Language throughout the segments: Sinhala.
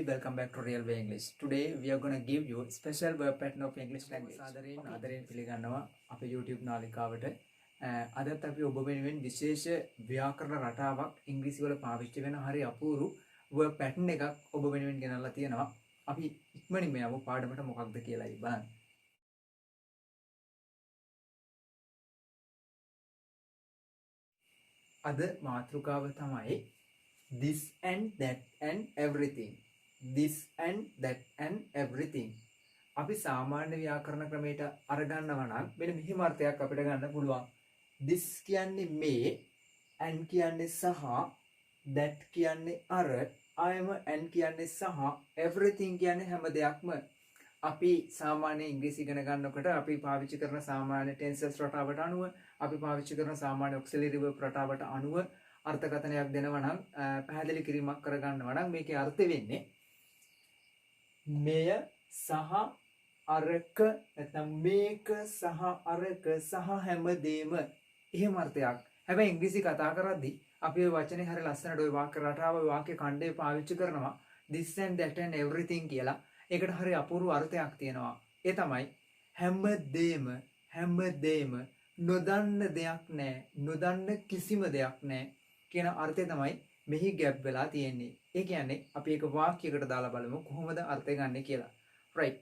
welcome back to Real Way English. Today we are going to give you special verb pattern of English language. ආදරයෙන් පිළිගන්නවා අපේ YouTube නාලිකාවට. අදත් අපි ඔබ වෙනුවෙන් විශේෂ ව්‍යාකරණ රටාවක් ඉංග්‍රීසි වල පාවිච්චි වෙන හරි අපූරු verb pattern එකක් ඔබ වෙනුවෙන් ගෙනල්ලා තියෙනවා. අපි ඉක්මනින්ම යමු පාඩමට මොකක්ද කියලායි බලන්න. අද මාතෘකාව තමයි this and that and everything. This and that and everything. අපි සාමාන්‍ය ව්‍යාකරණ ක්‍රමයට අරගන්නවා නම් මෙන්න මෙහිම අර්ථයක් අපිට ගන්න පුළුවන්. this කියන්නේ මේ, and කියන්නේ සහ, that කියන්නේ අර, I am and කියන්නේ සහ, everything කියන්නේ හැම දෙයක්ම. අපි සාමාන්‍ය ඉංග්‍රීසි ඉගෙන ගන්නකොට අපි පාවිච්චි කරන සාමාන්‍ය tenses රටාවට අනුව, අපි පාවිච්චි කරන සාමාන්‍ය auxiliary verb රටාවට අනුව අර්ථකථනයක් දෙනවා නම් පැහැදිලි කිරීමක් කරගන්නවා නම් මේකේ අර්ථය වෙන්නේ මෙය සහ අරක නැත්නම් මේක සහ අරක සහ හැමදේම එහෙම අර්ථයක්. හැබැයි ඉංග්‍රීසි කතා කරද්දී අපි ওই වචනේ හරිය ලස්සනට ওই වාක්‍ය රටාව ওই වාක්‍ය ඛණ්ඩය පාවිච්චි කරනවා this and that and everything කියලා. ඒකට හරිය අපූර්ව අර්ථයක් තියෙනවා. ඒ තමයි හැමදේම නොදන්න දෙයක් නැහැ, නොදන්න කිසිම දෙයක් නැහැ කියන අර්ථය තමයි මෙහි ගැප් වෙලා තියෙන්නේ. ඒ කියන්නේ අපි ඒක වාක්‍යයකට දාලා බලමු කොහොමද අර්ථය ගන්නෙ කියලා. right.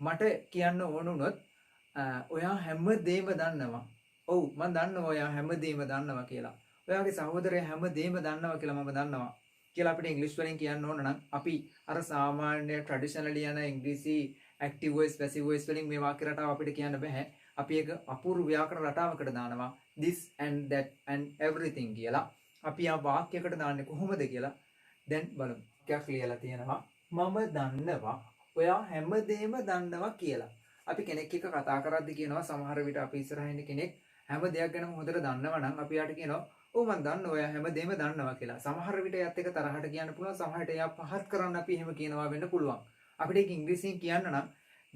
මට කියන්න ඕන උනොත් ඔයා හැමදේම දන්නවා. ඔව් මම දන්නවා ඔයා හැමදේම දන්නවා කියලා. ඔයාගේ සහෝදරයා හැමදේම දන්නවා කියලා මම දන්නවා කියලා අපිට ඉංග්‍රීසි වලින් කියන්න ඕන නම් අපි අර සාමාන්‍ය ට්‍රැඩිෂනලි යන ඉංග්‍රීසි ඇක්ටිව් වොයිස් පැසිව් වොයිස් වලින් මේ වාක්‍ය රටාව අපිට කියන්න බෑ. අපි ඒක අපූර්ව ව්‍යාකරණ රටාවකට දානවා this and that and everything කියලා. අපි ආ වාක්‍යයකට දාන්නේ කොහොමද කියලා දැන් බලමු. ටිකක් ලියලා තියෙනවා මම දන්නවා ඔයා හැමදේම දන්නවා කියලා. අපි කෙනෙක් එක්ක කතා කරද්දී කියනවා සමහර විට අපි ඉස්සරහින් ඉන්න කෙනෙක් හැම දෙයක් ගැනම හොඳට දන්නවා නම් අපි යාට කියනවා ඔව් මම දන්නවා ඔයා හැමදේම දන්නවා කියලා. සමහර විට එයත් එක්ක තරහට කියන්න පුළුවන්, සමහරට එයා පහත් කරන්න අපි එහෙම කියනවා වෙන්න පුළුවන්. අපිට ඒක ඉංග්‍රීසියෙන් කියන්න නම්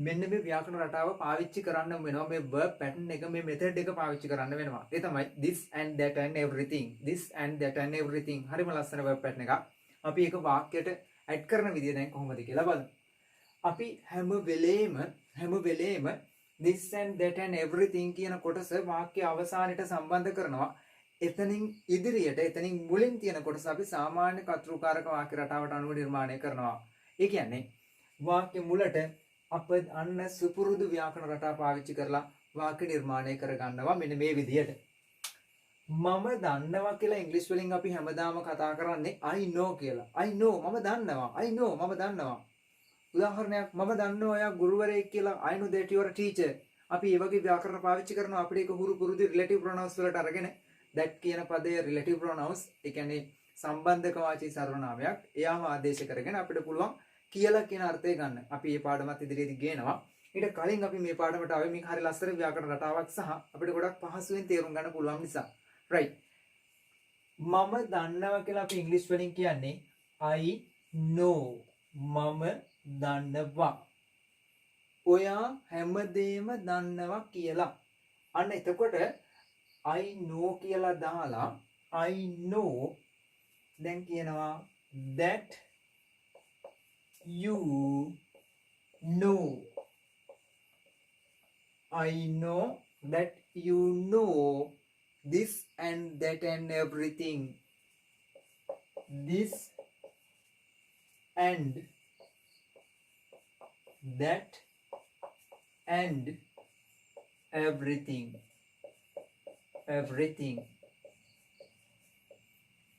මෙන්න මේ ව්‍යාකරණ රටාව පාවිච්චි කරන්න වෙනවා. මේ verb pattern එක, මේ method එක පාවිච්චි කරන්න වෙනවා. ඒ තමයි this and that and everything. This and that and everything. හරිම ලස්සන verb pattern එකක්. අපි ඒක වාක්‍යයට add කරන විදිය දැන් කොහොමද කියලා බලමු. අපි හැම වෙලේම this and that and everything කියන කොටස වාක්‍ය අවසානයේ සම්බන්ධ කරනවා. එතනින් ඉදිරියට, එතනින් මුලින් තියෙන කොටස අපි සාමාන්‍ය කර්තෘකාරක වාක්‍ය රටාවට අනුව නිර්මාණය කරනවා. ඒ කියන්නේ වාක්‍ය මුලට අප අන්න සුපුරුදු ව්‍යාකරණ රටා පාවිච්චි කරලා වාක්‍ය නිර්මාණය කරගන්නවා මෙන්න මේ විදිහට. මම දන්නවා කියලා ඉංග්‍රීසි වලින් අපි හැමදාම කතා කරන්නේ I know කියලා. I know මම දන්නවා. I know මම දන්නවා. උදාහරණයක් මම දන්නවා ඔයා ගුරුවරයෙක් කියලා. I know that you are a teacher. අපි මේ වගේ ව්‍යාකරණ පාවිච්චි කරනවා. අපිට ඒක හුරු පුරුදු relative pronouns වලට අරගෙන that කියන පදයේ relative pronouns ඒ කියන්නේ සම්බන්ධක වාචී සර්වනාමයක් එයාම ආදේශ කරගෙන අපිට පුළුවන් කියලා කියන අර්ථය ගන්න. අපි මේ පාඩමත් ඉදිරියේදී ගේනවා. ඊට කලින් අපි මේ පාඩමට ආවේ මේක හරිය ලස්සන ව්‍යාකරණ රටාවක් සහ අපිට ගොඩක් පහසුවෙන් තේරුම් ගන්න පුළුවන් නිසා. right. මම දන්නවා කියලා අපි ඉංග්‍රීසි වලින් කියන්නේ I know. මම දන්නවා. ඔයා හැමදේම දන්නවා කියලා. අන්න එතකොට I know කියලා දාලා I know දැන් කියනවා that you know. I know that you know this and that and everything. This and that and everything.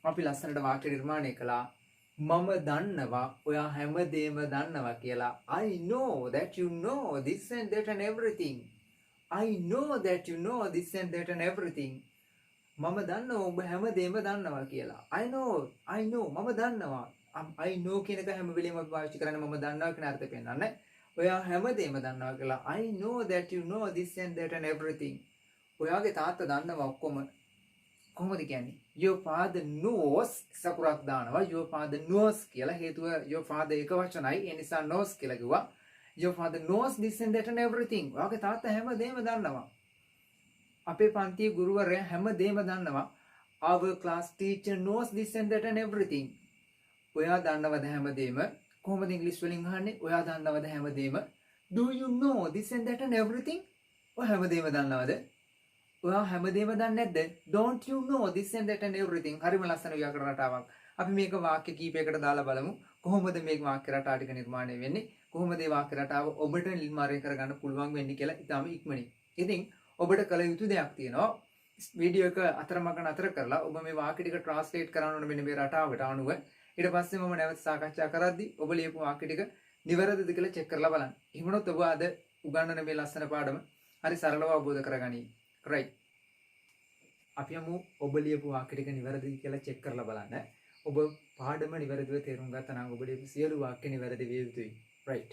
අපි ලස්සනට වාක්‍ය නිර්මාණය කළා. මම දන්නවා ඔයා හැමදේම දන්නවා කියලා. I know that you know this and that and everything. I know that you know this and that and everything. මම දන්නවා ඔබ හැමදේම දන්නවා කියලා. I know මම දන්නවා. I know කියන එක හැම වෙලෙම අපි පාවිච්චි කරන්නේ මම දන්නවා කියන අර්ථය පෙන්නන්නේ. ඔයා හැමදේම දන්නවා කියලා. I know that you know this and that and everything. ඔයාගේ තාත්තා දන්නවා ඔක්කොම. කොහොමද කියන්නේ? Your father knows සකුරක් දානවා. Your father knows කියලා. හේතුව your father එක වචනයි. ඒ නිසා knows කියලා කිව්වා. Your father knows this and that and everything. ඔයාගේ තාත්තා හැමදේම දන්නවා. අපේ පන්තියේ ගුරුවරයා හැමදේම දන්නවා. Our class teacher knows this and that and everything. ඔයා දන්නවද හැමදේම? කොහොමද ඉංග්‍රීසි වලින් අහන්නේ? ඔයා දන්නවද හැමදේම? Do you know this and that and everything? ඔයා හැමදේම දන්නවද? ඔයා හැමදේම දන්නේ නැද්ද? Don't you know this and that and everything? හරිම ලස්සන ව්‍යාකරණ රටාවක්. අපි මේක වාක්‍ය කීපයකට දාලා බලමු. කොහොමද මේ වාක්‍ය රටාව ටික නිර්මාණය වෙන්නේ? කොහොමද මේ වාක්‍ය රටාව ඔබට නිර්මාණය කරගන්න පුළුවන් වෙන්නේ කියලා ඉතාම ඉක්මනින්. ඉතින් ඔබට කල යුතු දෙයක් තියෙනවා. වීඩියෝ එක අතරමඟ නතර කරලා ඔබ මේ වාක්‍ය ටික ට්‍රාන්ස්ලේට් කරන්න ඕන මෙන්න මේ රටාවට අනුව. ඊට පස්සේ මම නැවත සාකච්ඡා කරද්දී ඔබ ලියපු වාක්‍ය ටික නිවැරදිද කියලා චෙක් කරලා බලන්න. එහෙමනොත් ඔබ අද උගන්වන මේ ලස්සන පාඩම හරි සරලව අවබෝධ කරගනී. right. අපි යමු ඔබ ලියපු වාක්‍ය ටික නිවැරදිද කියලා චෙක් කරලා බලන්න. ඔබ පාඩම නිවැරදිව තේරුම් ගත්තා නම් ඔබ ලියපු සියලු වාක්‍ය නිවැරදි විය යුතුයි. right.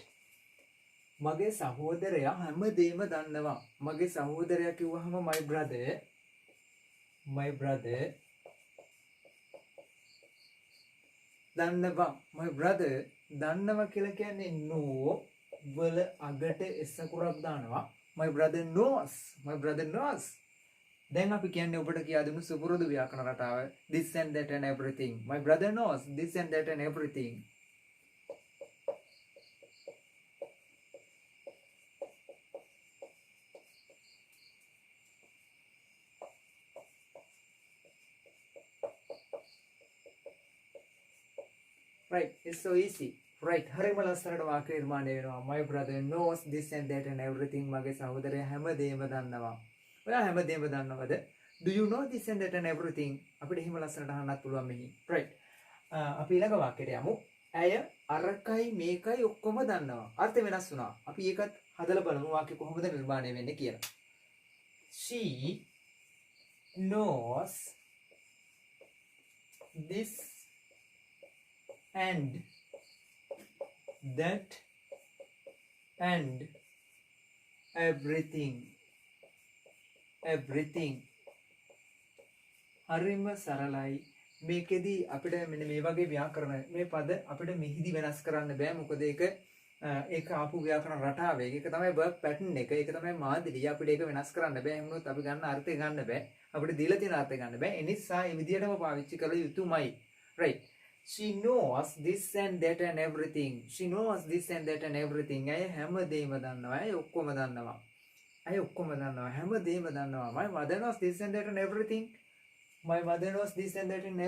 මගේ සහෝදරයා හැමදේම දන්නවා. මගේ සහෝදරයා කිව්වහම my brother දන්නවා. my brother දන්නවා කියලා කියන්නේ no වල අගට s අකුරක් දානවා. my brother knows. දැන් අපි කියන්නේ ඔබට කියා දුන්නු සුපුරුදු ව්‍යාකරණ රටාව this and that and everything. my brother knows this and that and everything. right, it's so easy. right, හරිම ලස්සනට වාක්‍ය නිර්මාණය වෙනවා. my brother knows this and that and everything. මගේ සහෝදරයා හැමදේම දන්නවා. ඔයා හැමදේම දන්නවද? do you know this and that and everything? අපිට එහෙම ලස්සනට අහන්නත් පුළුවන් මෙහි. right. අපි ඊළඟ වාක්‍යයට යමු. ඇය අරකයි මේකයි ඔක්කොම දන්නවා. අර්ථය වෙනස් වුණා. අපි ඒකත් හදලා බලමු වාක්‍ය කොහොමද නිර්මාණය වෙන්නේ කියලා. she knows this and that and everything. හරිම සරලයි. මේකෙදි අපිට මෙන්න මේ වගේ ව්‍යාකරණ මේ පද අපිට මෙහිදී වෙනස් කරන්න බෑ. මොකද ඒක ආපු ව්‍යාකරණ රටාව. ඒක තමයි verb pattern එක. ඒක තමයි මාදිලිය. අපිට ඒක වෙනස් කරන්න බෑ. එහෙම වුණොත් අපි ගන්න අර්ථය ගන්න බෑ. අපිට දීලා තියෙන අර්ථය ගන්න බෑ. ඒ නිසා මේ විදිහටම පාවිච්චි කළ යුතුමයි. right. she knows this and that and everything. ඇය හැමදේම දන්නවා. ඇය ඔක්කොම දන්නවා. හැමදේම දන්නවා. my mother knows this and that and everything. my brother knows this and that and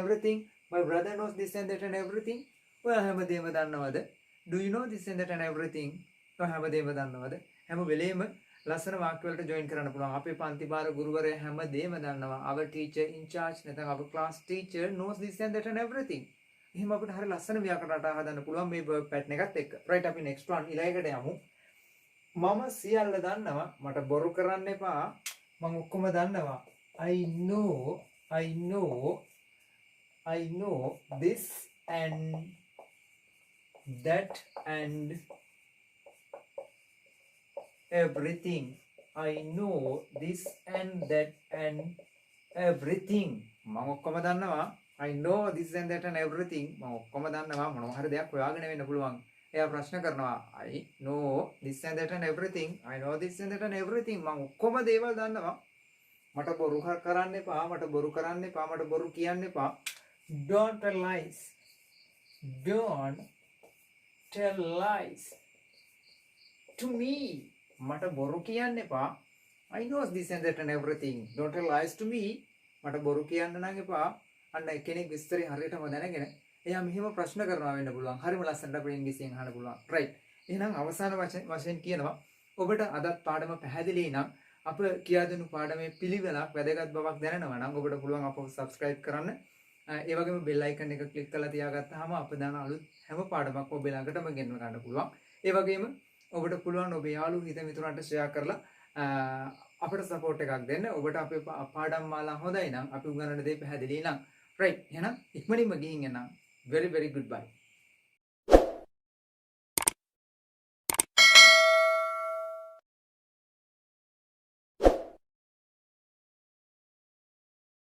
everything. ඔයා හැමදේම දන්නවද? do you know this and that and everything? ඔයා හැමදේම දන්නවද? හැම වෙලේම ලස්සන වාක්‍ය වලට ජොයින් කරන්න පුළුවන්. අපේ පන්ති භාර ගුරුවරයා හැමදේම දන්නවා. our teacher in charge නැත්නම් our class teacher knows this and that and everything. එහෙම අපිට හරිය ලස්සන ව්‍යාකරණ රටාව හදන්න පුළුවන් මේ verb pattern එකත් එක්ක. right, අපි next one ඊළඟට යමු. මම සියල්ල දන්නවා. මට බොරු කරන්න එපා. මම ඔක්කොම දන්නවා. I know this and that and everything. මම ඔක්කොම දන්නවා. I know this and that and everything. මම ඔක්කොම දන්නවා. මොනවා හරි දෙයක් හොයාගෙන වෙන්න පුළුවන්. එයා ප්‍රශ්න කරනවා. I know this and that and everything. මම ඔක්කොම දේවල් දන්නවා. මට බොරු කරන්න එපා. මට බොරු කියන්න එපා. Don't tell lies to me. මට බොරු කියන්න එපා. I know this and that and everything. Don't tell lies to me. මට බොරු කියන්න නම් එපා. අන්න කෙනෙක් විස්තරي හරියටම දැනගෙන එයා මෙහෙම ප්‍රශ්න කරනවා වෙන්න පුළුවන්. හරිම ලස්සනට අපේ ඉංග්‍රීසියෙන් අහන්න පුළුවන්. right. එහෙනම් අවසාන වශයෙන් කියනවා ඔබට අදත් පාඩම පැහැදිලි නම් අප කියා දෙනු පාඩමේ පිළිවෙලක් වැදගත් බවක් දැනෙනවා නම් ඔබට පුළුවන් අපව subscribe කරන්න. ඒ වගේම bell icon එක click කරලා තියාගත්තාම අප දාන අලුත් හැම පාඩමක් ඔබ ළඟටම ගෙන්ව ගන්න පුළුවන්. ඒ වගේම ඔබට පුළුවන් ඔබේ යාළු හිත මිතුරන්ට share කරලා අපට support එකක් දෙන්න. ඔබට අපේ පාඩම් මාලා හොඳයි නම් අපි උගන්වන දේ පැහැදිලි නම් right. එහෙනම් ඉක්මනින්ම ගිහින් එන්න. very very goodbye.